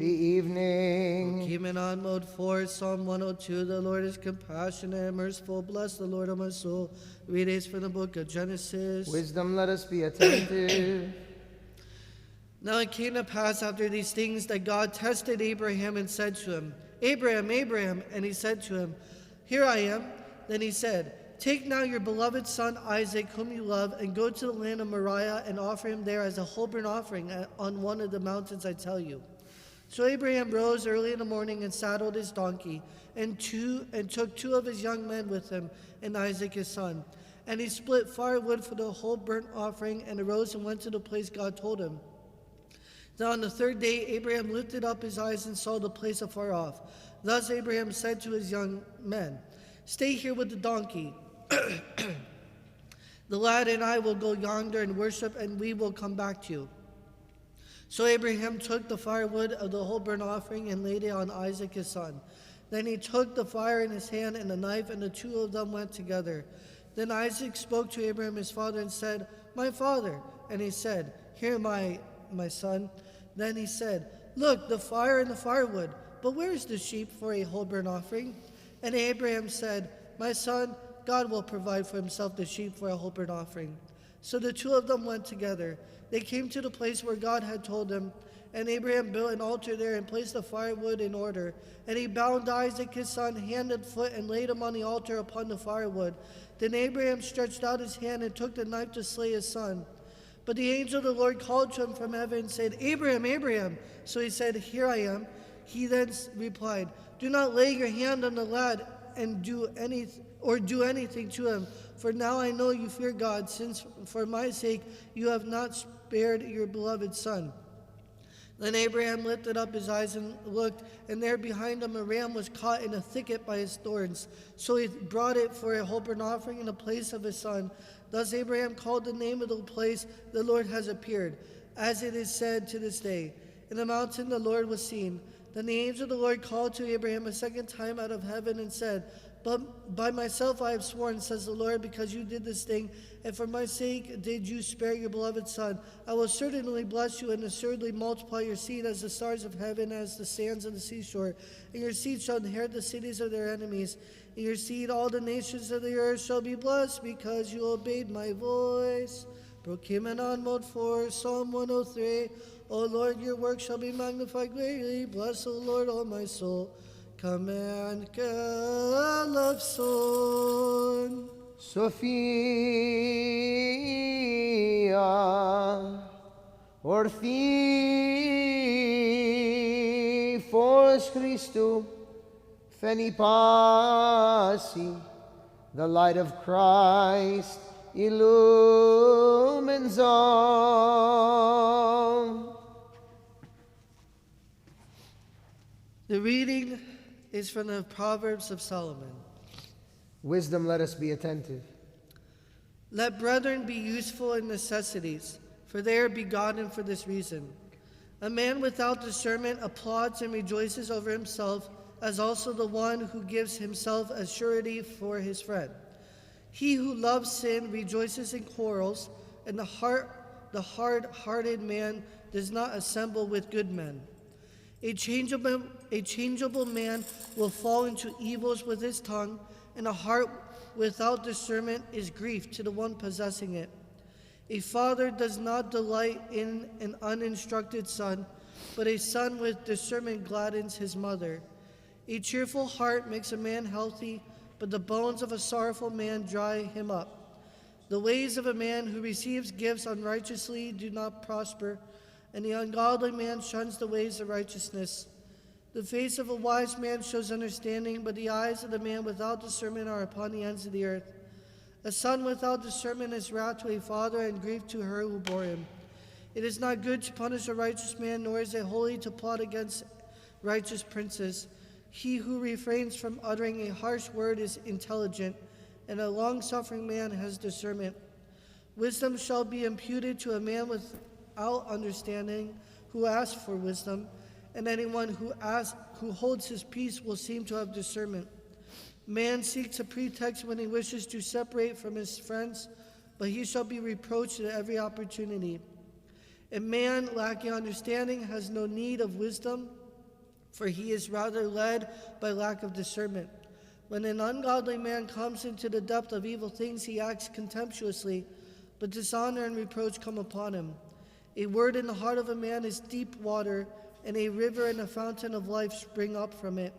The evening. Kimenon mode 4, Psalm 102. The Lord is compassionate and merciful. Bless the Lord, O my soul. Readings from the book of Genesis. Wisdom, let us be attentive. Now it came to pass after these things that God tested Abraham and said to him, Abraham, Abraham. And he said to him, Here I am. Then he said, Take now your beloved son Isaac, whom you love, and go to the land of Moriah and offer him there as a whole burnt offering on one of the mountains I tell you. So Abraham rose early in the morning and saddled his donkey, and took two of his young men with him, and Isaac his son. And he split firewood for the whole burnt offering, and arose and went to the place God told him. Now on the third day Abraham lifted up his eyes and saw the place afar off. Thus Abraham said to his young men, Stay here with the donkey. The lad and I will go yonder and worship, and we will come back to you. So Abraham took the firewood of the whole burnt offering and laid it on Isaac his son. Then he took the fire in his hand and the knife, and the two of them went together. Then Isaac spoke to Abraham his father and said, My father. And he said, Here, my son. Then he said, Look, the fire and the firewood, but where is the sheep for a whole burnt offering? And Abraham said, My son, God will provide for himself the sheep for a whole burnt offering. So the two of them went together. They came to the place where God had told them, and Abraham built an altar there and placed the firewood in order. And he bound Isaac his son hand and foot and laid him on the altar upon the firewood. Then Abraham stretched out his hand and took the knife to slay his son. But the angel of the Lord called to him from heaven and said, Abraham, Abraham. So he said, Here I am. He then replied, Do not lay your hand on the lad and do anything to him. For now I know you fear God, since for my sake you have not spared your beloved son. Then Abraham lifted up his eyes and looked, and there behind him a ram was caught in a thicket by his thorns. So he brought it for a whole burnt offering in the place of his son. Thus Abraham called the name of the place, The Lord has appeared, as it is said to this day. In the mountain the Lord was seen. Then the angel of the Lord called to Abraham a second time out of heaven and said, But by myself I have sworn, says the Lord, because you did this thing, and for my sake did you spare your beloved son. I will certainly bless you and assuredly multiply your seed as the stars of heaven, as the sands of the seashore. And your seed shall inherit the cities of their enemies. In your seed all the nations of the earth shall be blessed, because you obeyed my voice. Prokimenon mode 4, Psalm 103. O Lord, your work shall be magnified greatly. Bless the Lord, O my soul. Command Kalafson. Sophia Orthi Fos Christu Fenipasi. The light of Christ illumines all. The reading is from the Proverbs of Solomon. Wisdom, let us be attentive. Let brethren be useful in necessities, for they are begotten for this reason. A man without discernment applauds and rejoices over himself, as also the one who gives himself as surety for his friend. He who loves sin rejoices in quarrels, and the hard-hearted man does not assemble with good men. A changeable man will fall into evils with his tongue, and a heart without discernment is grief to the one possessing it. A father does not delight in an uninstructed son, but a son with discernment gladdens his mother. A cheerful heart makes a man healthy, but the bones of a sorrowful man dry him up. The ways of a man who receives gifts unrighteously do not prosper, and the ungodly man shuns the ways of righteousness. The face of a wise man shows understanding, but the eyes of the man without discernment are upon the ends of the earth. A son without discernment is wrath to a father, and grief to her who bore him. It is not good to punish a righteous man, nor is it holy to plot against righteous princes. He who refrains from uttering a harsh word is intelligent, and a long-suffering man has discernment. Wisdom shall be imputed to a man without understanding who asks for wisdom, and anyone who holds his peace will seem to have discernment. Man seeks a pretext when he wishes to separate from his friends, but he shall be reproached at every opportunity. A man lacking understanding has no need of wisdom, for he is rather led by lack of discernment. When an ungodly man comes into the depth of evil things, he acts contemptuously, but dishonor and reproach come upon him. A word in the heart of a man is deep water, and a river and a fountain of life spring up from it.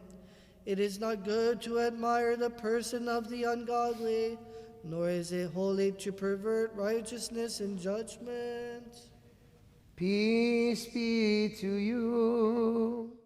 It is not good to admire the person of the ungodly, nor is it holy to pervert righteousness and judgment. Peace be to you.